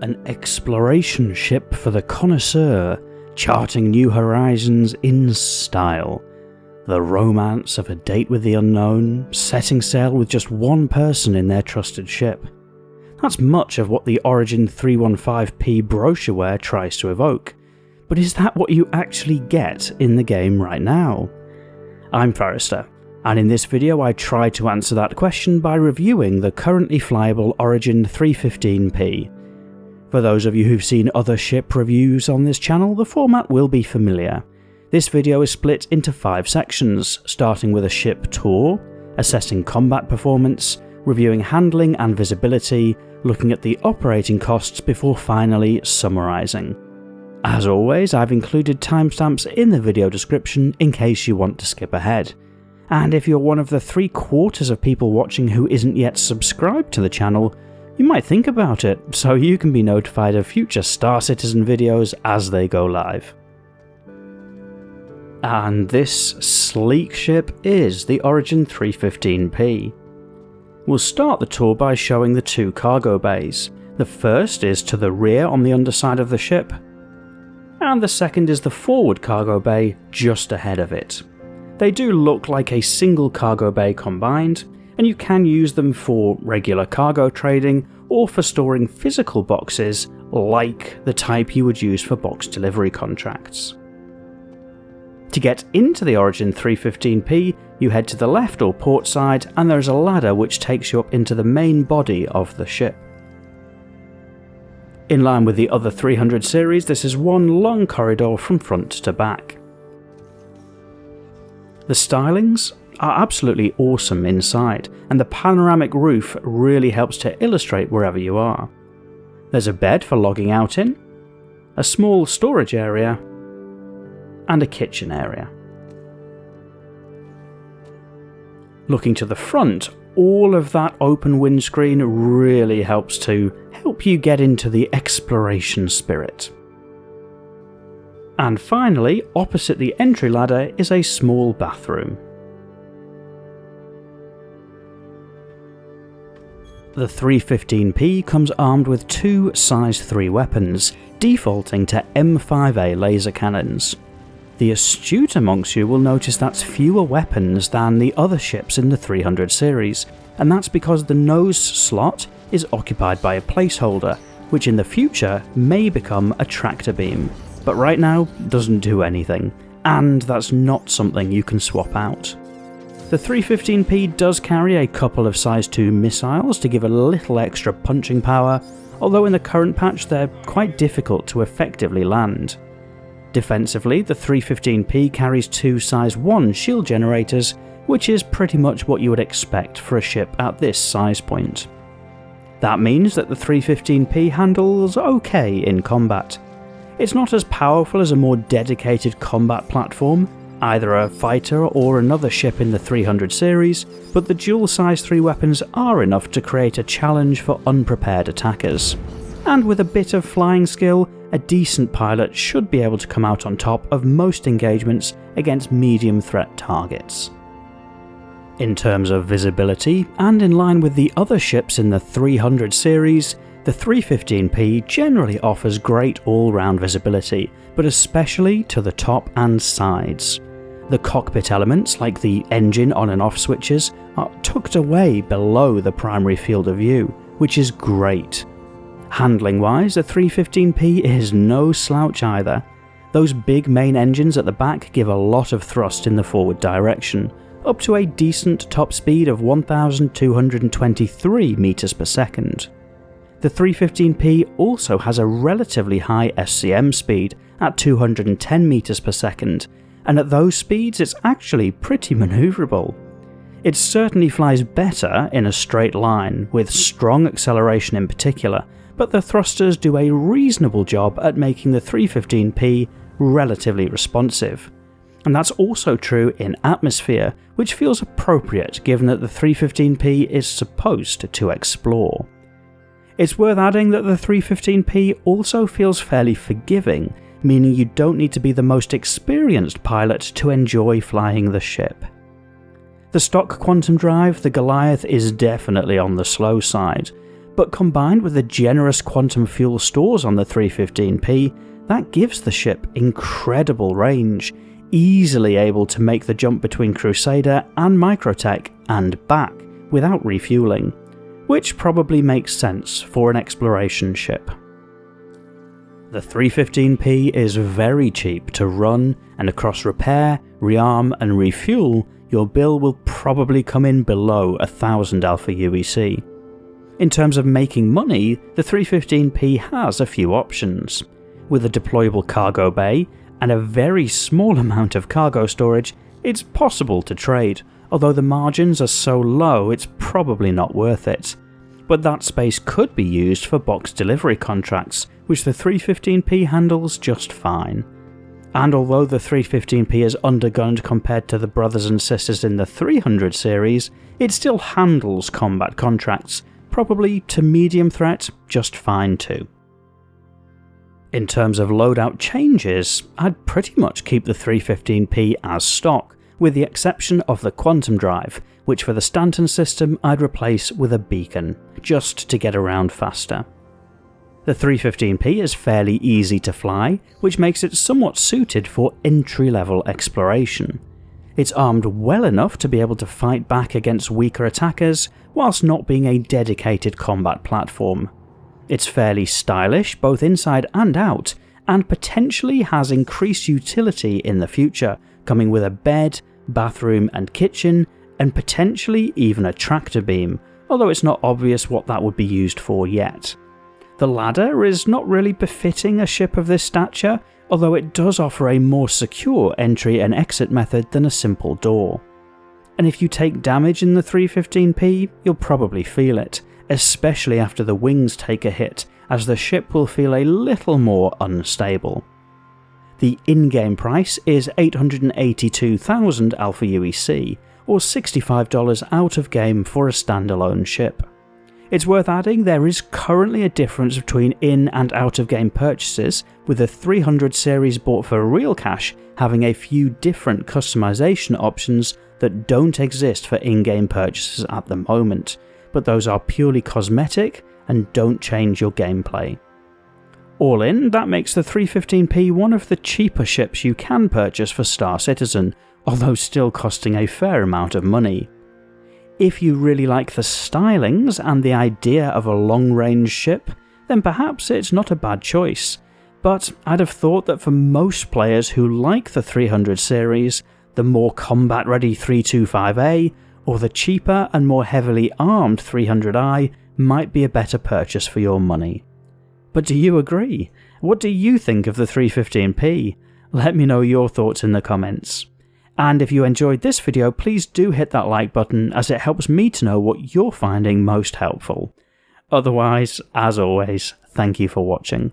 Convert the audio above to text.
An exploration ship for the connoisseur, charting new horizons in style. The romance of a date with the unknown, setting sail with just one person in their trusted ship. That's much of what the Origin 315P brochureware tries to evoke. But is that what you actually get in the game right now? I'm Forrester, and in this video I try to answer that question by reviewing the currently flyable Origin 315P. For those of you who've seen other ship reviews on this channel, the format will be familiar. This video is split into 5 sections, starting with a ship tour, assessing combat performance, reviewing handling and visibility, looking at the operating costs before finally summarising. As always, I've included timestamps in the video description in case you want to skip ahead. And if you're one of the 3/4 of people watching who isn't yet subscribed to the channel, you might think about it, so you can be notified of future Star Citizen videos as they go live. And this sleek ship is the Origin 315P. We'll start the tour by showing the 2 cargo bays. The first is to the rear on the underside of the ship, and the second is the forward cargo bay just ahead of it. They do look like a single cargo bay combined, and you can use them for regular cargo trading or for storing physical boxes like the type you would use for box delivery contracts. To get into the Origin 315P, you head to the left or port side, and there is a ladder which takes you up into the main body of the ship. In line with the other 300 series, this is one long corridor from front to back. The stylings are absolutely awesome inside, and the panoramic roof really helps to illustrate wherever you are. There's a bed for logging out in, a small storage area, and a kitchen area. Looking to the front, all of that open windscreen really helps to help you get into the exploration spirit. And finally, opposite the entry ladder is a small bathroom. The 315P comes armed with 2 size 3 weapons, defaulting to M5A laser cannons. The astute amongst you will notice that's fewer weapons than the other ships in the 300 series, and that's because the nose slot is occupied by a placeholder, which in the future may become a tractor beam, but right now doesn't do anything, and that's not something you can swap out. The 315P does carry a couple of size 2 missiles to give a little extra punching power, although in the current patch they're quite difficult to effectively land. Defensively, the 315P carries 2 size 1 shield generators, which is pretty much what you would expect for a ship at this size point. That means that the 315P handles okay in combat. It's not as powerful as a more dedicated combat platform, either a fighter or another ship in the 300 series, but the dual size 3 weapons are enough to create a challenge for unprepared attackers. And with a bit of flying skill, a decent pilot should be able to come out on top of most engagements against medium threat targets. In terms of visibility, and in line with the other ships in the 300 series, the 315P generally offers great all-round visibility, but especially to the top and sides. The cockpit elements, like the engine on and off switches, are tucked away below the primary field of view, which is great. Handling-wise, the 315P is no slouch either. Those big main engines at the back give a lot of thrust in the forward direction, up to a decent top speed of 1,223 meters per second. The 315P also has a relatively high SCM speed at 210 meters per second, and at those speeds it's actually pretty manoeuvrable. It certainly flies better in a straight line, with strong acceleration in particular, but the thrusters do a reasonable job at making the 315P relatively responsive. And that's also true in atmosphere, which feels appropriate given that the 315P is supposed to explore. It's worth adding that the 315P also feels fairly forgiving, meaning you don't need to be the most experienced pilot to enjoy flying the ship. The stock quantum drive, the Goliath, is definitely on the slow side, but combined with the generous quantum fuel stores on the 315P, that gives the ship incredible range, easily able to make the jump between Crusader and Microtech and back without refueling, which probably makes sense for an exploration ship. The 315P is very cheap to run, and across repair, rearm and refuel, your bill will probably come in below 1000 Alpha UEC. In terms of making money, the 315P has a few options. With a deployable cargo bay and a very small amount of cargo storage, it's possible to trade, although the margins are so low it's probably not worth it. But that space could be used for box delivery contracts, which the 315P handles just fine. And although the 315P is undergunned compared to the brothers and sisters in the 300 series, it still handles combat contracts, probably to medium threat, just fine too. In terms of loadout changes, I'd pretty much keep the 315P as stock, with the exception of the quantum drive, which for the Stanton system I'd replace with a beacon, just to get around faster. The 315P is fairly easy to fly, which makes it somewhat suited for entry-level exploration. It's armed well enough to be able to fight back against weaker attackers, whilst not being a dedicated combat platform. It's fairly stylish both inside and out, and potentially has increased utility in the future, coming with a bed, bathroom and kitchen, and potentially even a tractor beam, although it's not obvious what that would be used for yet. The ladder is not really befitting a ship of this stature, although it does offer a more secure entry and exit method than a simple door. And if you take damage in the 315P, you'll probably feel it, especially after the wings take a hit, as the ship will feel a little more unstable. The in-game price is 882,000 Alpha UEC, or $65 out of game for a standalone ship. It's worth adding there is currently a difference between in and out of game purchases, with the 300 series bought for real cash having a few different customization options that don't exist for in-game purchases at the moment, but those are purely cosmetic and don't change your gameplay. All in, that makes the 315P one of the cheaper ships you can purchase for Star Citizen, although still costing a fair amount of money. If you really like the stylings and the idea of a long-range ship, then perhaps it's not a bad choice, but I'd have thought that for most players who like the 300 series, the more combat-ready 325A or the cheaper and more heavily armed 300i might be a better purchase for your money. But do you agree? What do you think of the 315P? Let me know your thoughts in the comments. And if you enjoyed this video, please do hit that like button, as it helps me to know what you're finding most helpful. Otherwise, as always, thank you for watching.